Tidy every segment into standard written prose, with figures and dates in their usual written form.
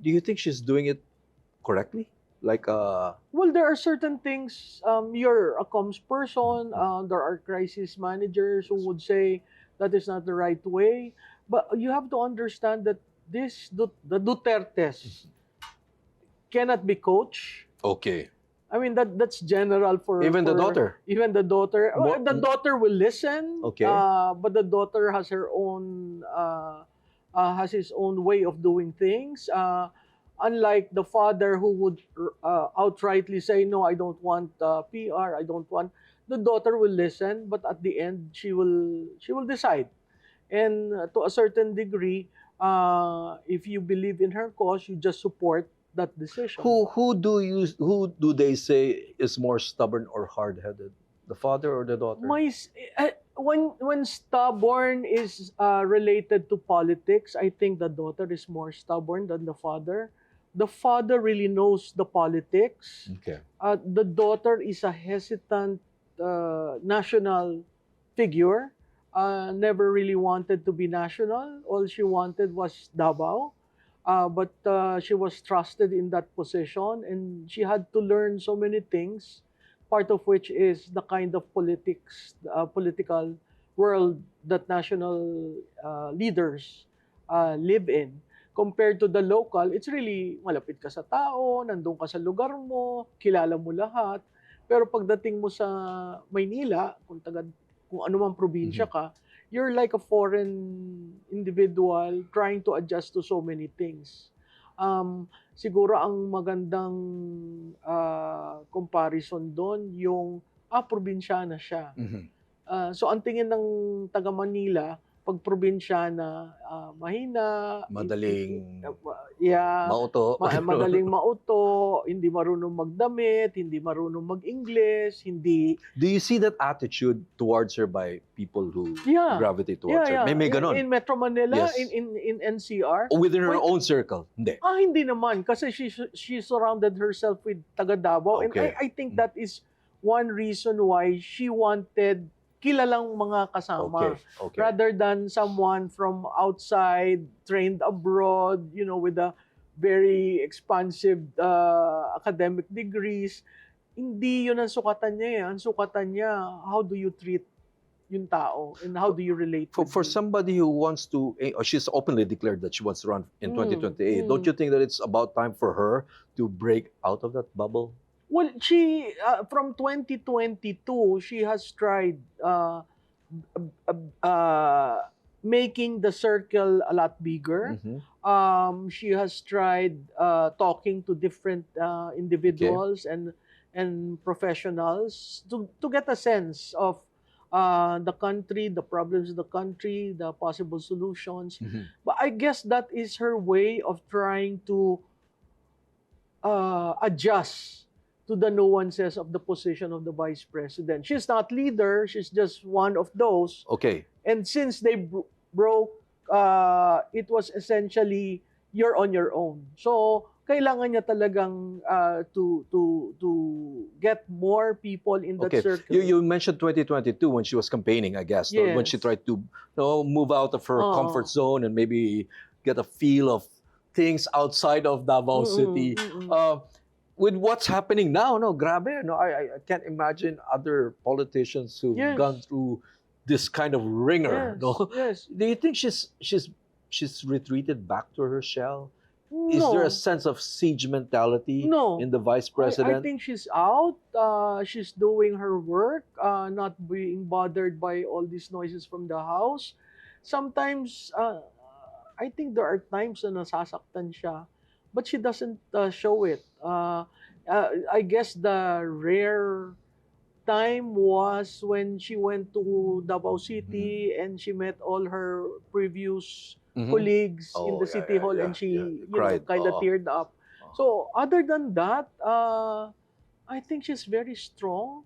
do you think she's doing it correctly? Like, Well, there are certain things. You're a comms person. There are crisis managers who would say that is not the right way. But you have to understand that the Dutertes cannot be coached. okay. I mean that's general for Even the daughter. Even the daughter. Mo- The daughter will listen. Okay. But the daughter has her own has his own way of doing things. Unlike the father who would outrightly say, "No, I don't want PR. I don't want." The daughter will listen, but at the end, she will decide. And to a certain degree, if you believe in her cause, you just support that decision. Who do they say is more stubborn or hard-headed? The father or the daughter? When stubborn is related to politics, I think the daughter is more stubborn than the father. The father really knows the politics. Okay. The daughter is a hesitant national figure. Never really wanted to be national. All she wanted was Davao. But she was trusted in that position, and she had to learn so many things, part of which is the kind of political world that national leaders live in. Compared to the local, it's really malapit ka sa tao, nandun ka sa lugar mo, kilala mo lahat. Pero pagdating mo sa Maynila, kung ano mang probinsya ka, you're like a foreign individual trying to adjust to so many things. Siguro ang magandang comparison doon, yung probinsyana siya. So ang tingin ng taga Manila, pag probinsyana, mahina, Madaling yeah, mauto. madaling mauto, hindi marunong magdamit, hindi marunong mag-English, hindi. Do you see that attitude towards her by people who Yeah. gravitate towards her? May ganon. In Metro Manila, Yes. in NCR. O within her Wait. own circle? Hindi. Hindi naman. Kasi she surrounded herself with taga Davao. Okay. And I think that is one reason why she wanted kilalang mga kasama. Okay. Rather than someone from outside, trained abroad, with a very expansive academic degrees. Hindi yun ang sukatan niya eh. Ang sukatan niya, how do you treat yung tao and how do you relate For somebody who wants to, she's openly declared that she wants to run in 2028. Don't you think that it's about time for her to break out of that bubble? Well, she from 2022, she has tried making the circle a lot bigger. She has tried talking to different individuals and professionals to get a sense of the country, the problems of the country, the possible solutions. But I guess that is her way of trying to adjust to the nuances of the position of the vice president. She's not leader, she's just one of those. Okay. And since they broke, it was essentially you're on your own. So kailangan niya talagang to get more people in that circle. You mentioned 2022 when she was campaigning, I guess, Yes. when she tried to move out of her comfort zone and maybe get a feel of things outside of Davao City. With what's happening now, grabe, I can't imagine other politicians who've Yes. gone through this kind of ringer. Yes. Do you think she's retreated back to her shell? No. Is there a sense of siege mentality No. in the vice I president? think she's out. She's doing her work, not being bothered by all these noises from the house. Sometimes, I think there are times na nasasaktan siya, but she doesn't show it. I guess the rare time was when she went to Davao City and she met all her previous colleagues in the city hall and she cried. kind of teared up. So other than that, I think she's very strong.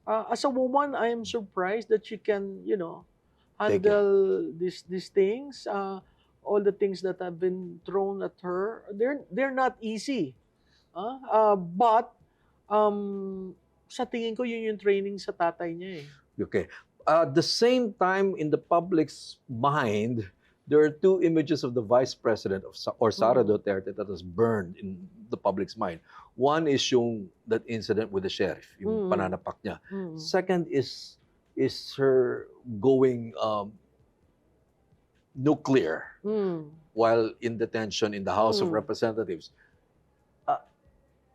As a woman, I am surprised that she can, handle these things. All the things that have been thrown at her, they're not easy. But sa tingin ko yun yung training sa tatay niya eh. Okay. At the same time, in the public's mind, there are two images of the vice president or Sara Mm. Duterte that was burned in the public's mind. One is yung that incident with the sheriff, yung Mm. pananapak niya. Mm. Second is her going nuclear Mm. while in detention in the House of Mm. Representatives.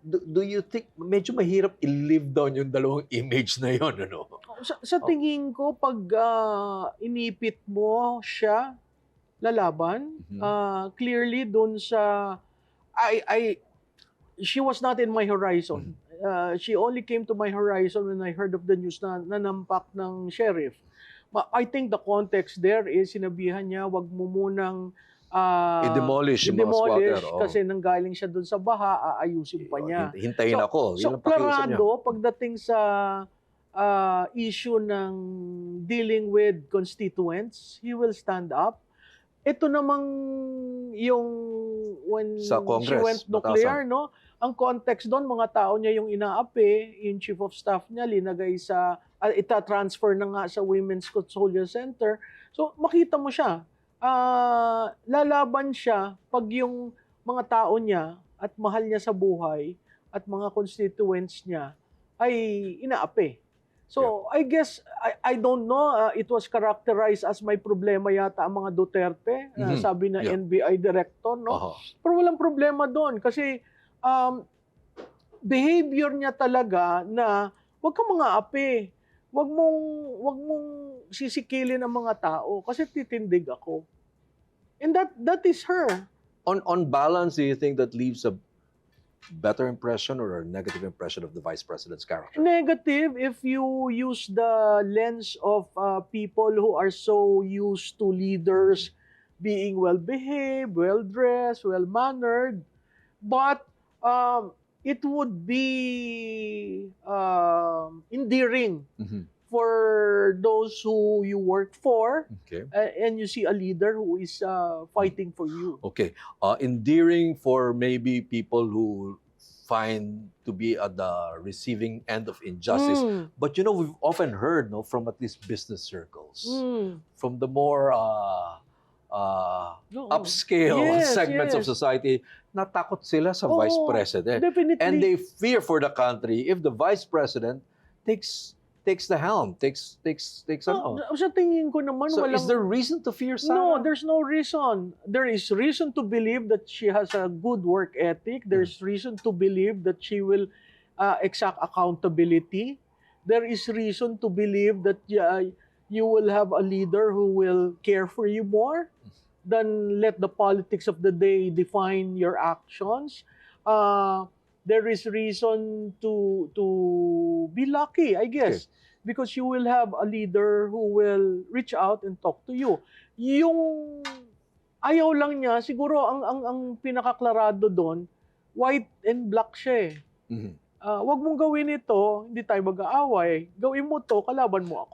Do you think medyo mahirap i-live down yung dalawang image na yon, ano? Sa tingin ko, pag inipit mo siya, lalaban, Mhm. clearly doon sa, she was not in my horizon. She only came to my horizon when I heard of the news na nanampak ng sheriff. I think the context there is sinabihan niya, wag mo munang I-demolish yung mga squatter. Oh. kasi nanggaling siya doon sa baha, aayusin pa niya. Hintayin ako. So, Yun ang pakiusap niya. klarado, pagdating sa issue ng dealing with constituents, he will stand up. Ito namang yung when Sa she Congress, went nuclear, no? Ang context doon, mga tao niya yung inaapi, yung chief of staff niya, linagay sa, ita-transfer na nga sa Women's Custodial Center. So, makita mo siya. Lalaban siya pag yung mga tao niya at mahal niya sa buhay at mga constituents niya ay inaapi. So, I guess, I don't know, it was characterized as may problema yata ang mga Duterte, Mhm. sabi na Yeah. NBI director, no? Aha. Pero walang problema doon kasi behavior niya talaga na wag kang mga api. Wag mong sisikilin ang mga tao kasi titindig ako. And that is her. On balance, do you think that leaves a better impression or a negative impression of the vice president's character? Negative if you use the lens of people who are so used to leaders being well-behaved, well-dressed, well-mannered. But it would be endearing Mhm. for those who you work for Okay. and you see a leader who is fighting for you. Okay. Endearing for maybe people who find to be at the receiving end of injustice. Mm. But you know, we've often heard, no, from at least business circles, Mm. from the more Oo. upscale Yes, segments of yes. society, natakot sila sa Oo, vice president. Definitely. And they fear for the country if the vice president takes the helm, takes ano. Sa tingin ko naman, So walang... is there reason to fear Sara? No, there's no reason. There is reason to believe that she has a good work ethic. There's reason to believe that she will exact accountability. There is reason to believe that you will have a leader who will care for you more than let the politics of the day define your actions. There is reason to be lucky, I guess. Because you will have a leader who will reach out and talk to you. Yung ayaw lang niya, siguro ang pinakaklarado doon, white and black siya eh. Mhm. Wag mong gawin ito, hindi tayo mag-aaway. Gawin mo to, kalaban mo ako.